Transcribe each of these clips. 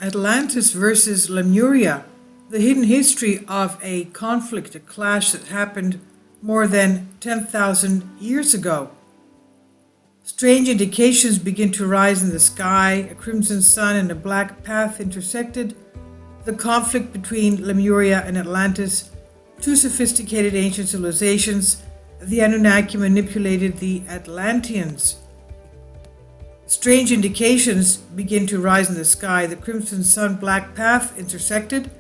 Atlantis versus Lemuria, the hidden history of a conflict, a clash that happened more than 10,000 years ago. Strange indications begin to rise in the sky, a crimson sun and a black path intersected. The conflict between Lemuria and Atlantis, two sophisticated ancient civilizations, the Anunnaki manipulated the Atlanteans. Strange indications begin to rise in the sky, the crimson sun black path intersected,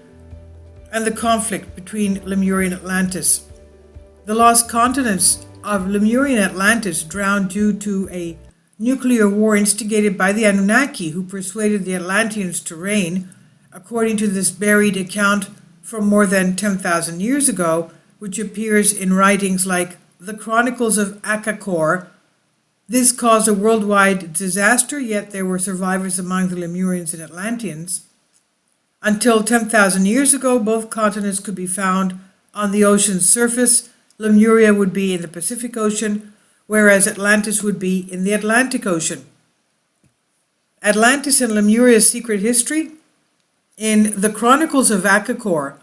and the conflict between Lemuria and Atlantis. The lost continents of Lemuria and Atlantis drowned due to a nuclear war instigated by the Anunnaki, who persuaded the Atlanteans to reign, according to this buried account from more than 10,000 years ago, which appears in writings like the Chronicles of Akakor. This caused a worldwide disaster, yet there were survivors among the Lemurians and Atlanteans. Until 10,000 years ago, both continents could be found on the ocean's surface. Lemuria would be in the Pacific Ocean, whereas Atlantis would be in the Atlantic Ocean. Atlantis and Lemuria's secret history. In the Chronicles of Akakor,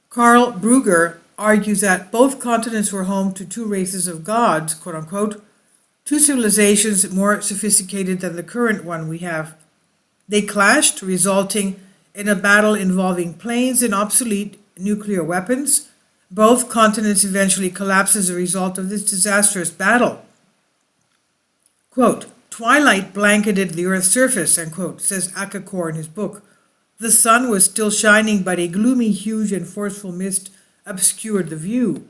Carl Brugger argues that both continents were home to two races of gods, quote unquote, two civilizations more sophisticated than the current one we have. They clashed, resulting in a battle involving planes and obsolete nuclear weapons. Both continents eventually collapsed as a result of this disastrous battle. Quote, twilight blanketed the Earth's surface, unquote, says Akakor in his book. The sun was still shining, but a gloomy, huge, and forceful mist obscured the view.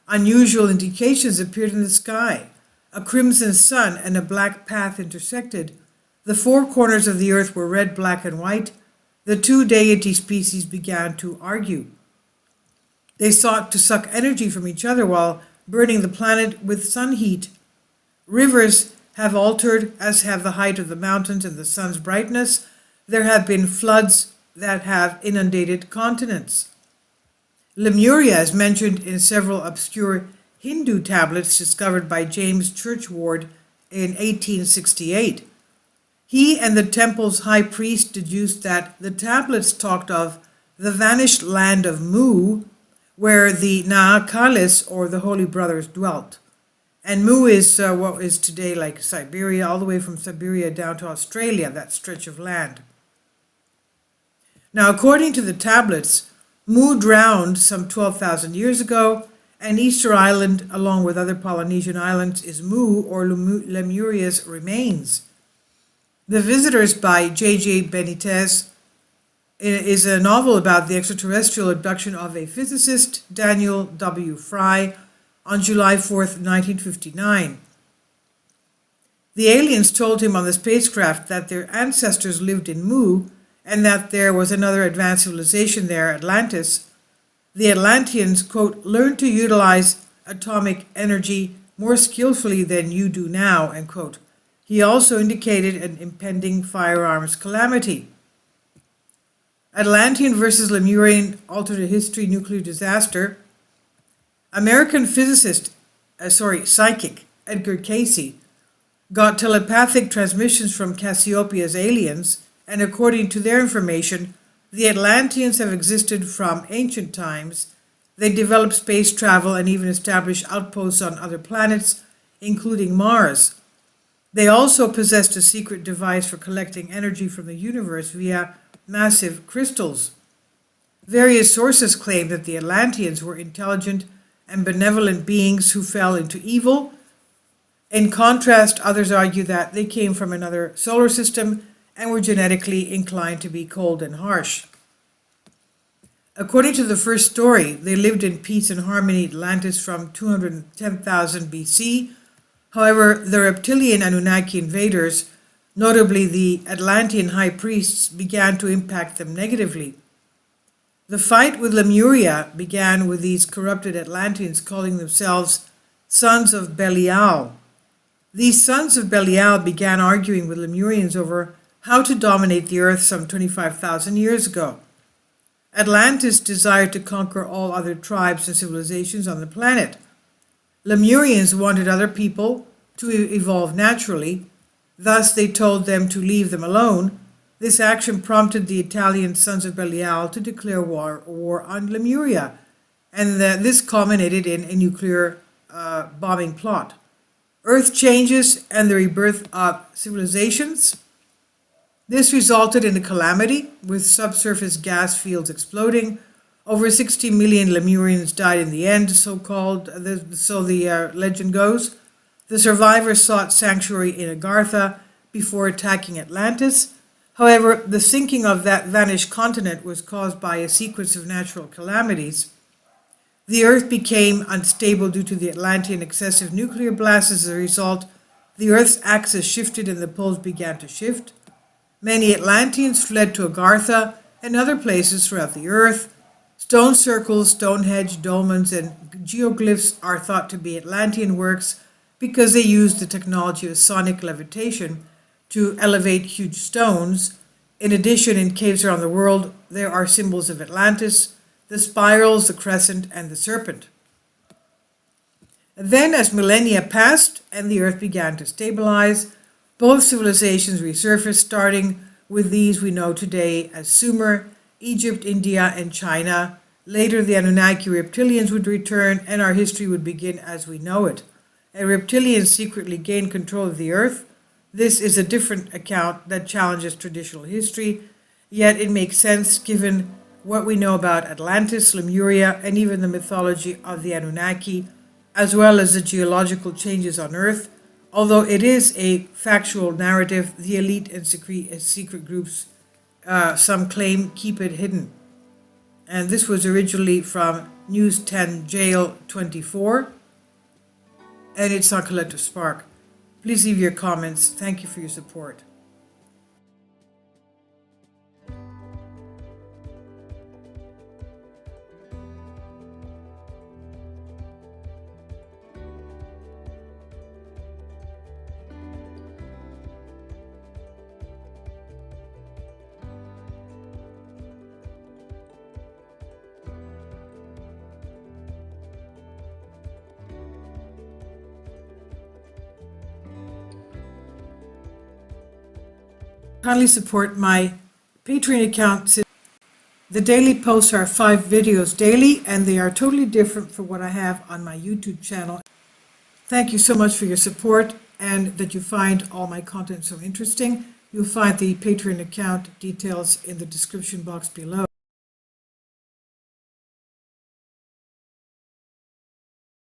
Unusual indications appeared in the sky. A crimson sun and a black path intersected. The four corners of the earth were red, black, and white. The two deity species began to argue. They sought to suck energy from each other while burning the planet with sun heat. Rivers have altered, as have the height of the mountains and the sun's brightness. There have been floods that have inundated continents. Lemuria is mentioned in several obscure Hindu tablets discovered by James Churchward in 1868. He and the temple's high priest deduced that the tablets talked of the vanished land of Mu, where the Naakalis, or the Holy Brothers, dwelt. And Mu is what is today like Siberia, all the way from Siberia down to Australia, that stretch of land. Now, according to the tablets, Mu drowned some 12,000 years ago, and Easter Island, along with other Polynesian islands, is Mu, or Lemuria's remains. The Visitors by J.J. Benitez is a novel about the extraterrestrial abduction of a physicist, Daniel W. Fry, on July 4th, 1959. The aliens told him on the spacecraft that their ancestors lived in Mu and that there was another advanced civilization there, Atlantis. The Atlanteans, quote, learned to utilize atomic energy more skillfully than you do now, end quote. He also indicated an impending firearms calamity. Atlantean versus Lemurian alternate history nuclear disaster. American psychic Edgar Casey got telepathic transmissions from Cassiopeia's aliens, and according to their information, the Atlanteans have existed from ancient times. They developed space travel and even established outposts on other planets, including Mars. They also possessed a secret device for collecting energy from the universe via massive crystals. Various sources claim that the Atlanteans were intelligent and benevolent beings who fell into evil. In contrast, others argue that they came from another solar system and were genetically inclined to be cold and harsh. According to the first story, they lived in peace and harmony in Atlantis from 210,000 BC. However, the reptilian Anunnaki invaders, notably the Atlantean high priests, began to impact them negatively. The fight with Lemuria began with these corrupted Atlanteans calling themselves sons of Belial. These sons of Belial began arguing with Lemurians over how to dominate the earth some 25,000 years ago. Atlantis desired to conquer all other tribes and civilizations on the planet. Lemurians wanted other people to evolve naturally. Thus, they told them to leave them alone. This action prompted the Italian sons of Belial to declare war on Lemuria, and this culminated in a nuclear bombing plot. Earth changes and the rebirth of civilizations. This resulted in a calamity, with subsurface gas fields exploding. Over 60 million Lemurians died in the end, so the legend goes. The survivors sought sanctuary in Agartha before attacking Atlantis. However, the sinking of that vanished continent was caused by a sequence of natural calamities. The Earth became unstable due to the Atlantean excessive nuclear blasts. As a result, the Earth's axis shifted and the poles began to shift. Many Atlanteans fled to Agartha and other places throughout the Earth. Stone circles, Stonehenge, dolmens, and geoglyphs are thought to be Atlantean works because they used the technology of sonic levitation to elevate huge stones. In addition, in caves around the world, there are symbols of Atlantis: the spirals, the crescent, and the serpent. Then, as millennia passed and the Earth began to stabilize, both civilizations resurfaced, starting with these we know today as Sumer, Egypt, India, and China. Later, the Anunnaki reptilians would return, and our history would begin as we know it. And reptilians secretly gained control of the Earth. This is a different account that challenges traditional history, yet it makes sense given what we know about Atlantis, Lemuria, and even the mythology of the Anunnaki, as well as the geological changes on Earth. Although it is a factual narrative, the elite and secret groups, some claim, keep it hidden. And this was originally from News 10 Jail 24, and it's on Collective Spark. Please leave your comments. Thank you for your support. Kindly support my Patreon account. The daily posts are 5 videos daily, and they are totally different from what I have on my YouTube channel. Thank you so much for your support and that you find all my content so interesting. You'll find the Patreon account details in the description box below.